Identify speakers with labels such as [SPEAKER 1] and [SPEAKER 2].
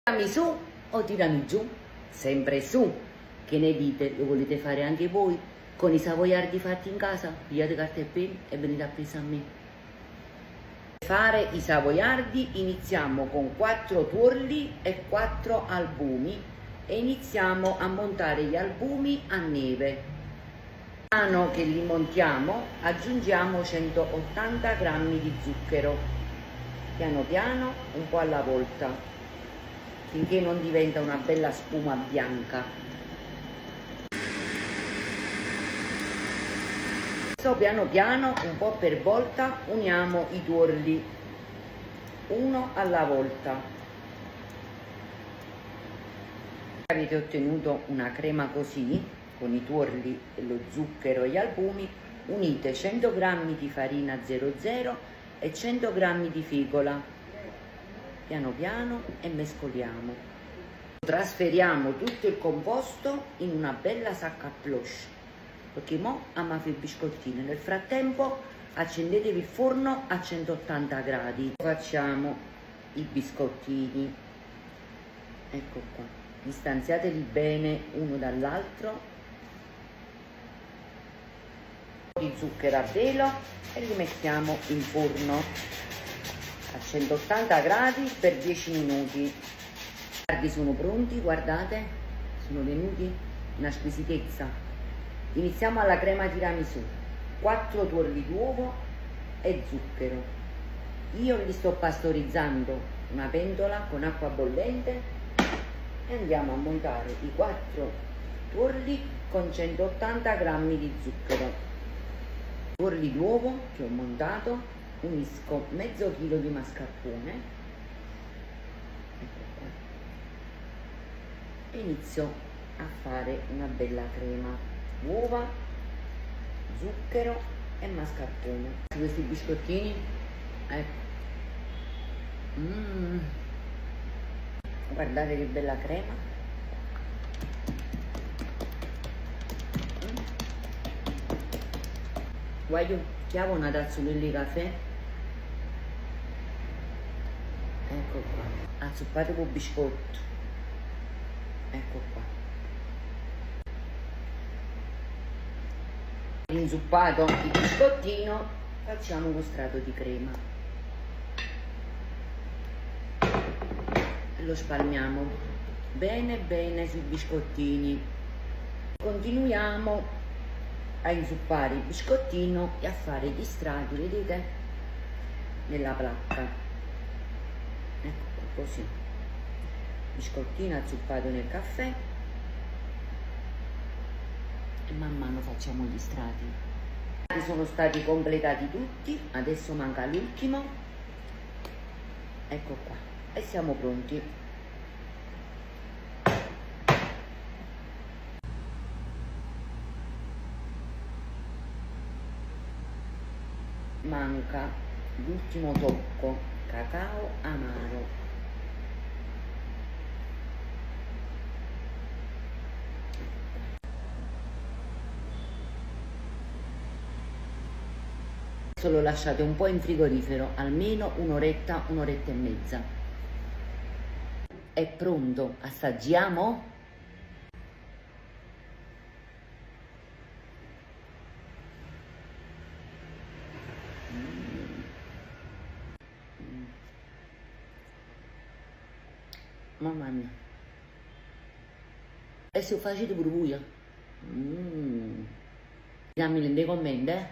[SPEAKER 1] Tirami su o tirami giù? Sempre su. Che ne dite? Lo volete fare anche voi? Con i savoiardi fatti in casa? Pigliate carta e penna e venite a presa a me. Per fare i savoiardi iniziamo con 4 tuorli e 4 albumi e iniziamo a montare gli albumi a neve. Man mano che li montiamo aggiungiamo 180 g di zucchero, piano piano, un po' alla volta, finché non diventa una bella spuma bianca. Adesso piano piano, un po' per volta, uniamo i tuorli, uno alla volta. Avete ottenuto una crema così, con i tuorli e lo zucchero e gli albumi, unite 100 g di farina 00 e 100 g di fecola. Piano piano e mescoliamo. Trasferiamo tutto il composto in una bella sacca a cloche, perché mo amiamo fare i biscottini. Nel frattempo accendetevi il forno a 180 gradi. Facciamo i biscottini. Ecco qua. Distanziateli bene uno dall'altro. Di zucchero a velo e li mettiamo in forno a 180 gradi per 10 minuti. I tardi sono pronti, guardate, sono venuti una squisitezza. Iniziamo alla crema tiramisù, 4 tuorli d'uovo e zucchero. Io li sto pastorizzando una pentola con acqua bollente e andiamo a montare i 4 tuorli con 180 g di zucchero. Tuorli d'uovo che ho montato, unisco mezzo chilo di mascarpone, ecco qua, e inizio a fare una bella crema, uova, zucchero e mascarpone. Questi biscottini, ecco, guardate che bella crema. Voglio chiavo una tazzolina di caffè. Ecco qua, azzuppate con biscotto, ecco qua. Inzuppato il biscottino, facciamo uno strato di crema e lo spalmiamo bene bene sui biscottini. Continuiamo a inzuppare il biscottino e a fare gli strati, vedete, nella placca. Ecco qua, così, biscottino azzuppato nel caffè e man mano facciamo gli strati. Sono stati completati tutti, adesso manca l'ultimo, ecco qua, e siamo pronti. Manca l'ultimo tocco, cacao amaro. Adesso lo lasciate un po' in frigorifero, almeno un'oretta, un'oretta e mezza. È pronto, assaggiamo? Mamma mia, e se lo facete pure voi? Dammi nei commenti, eh?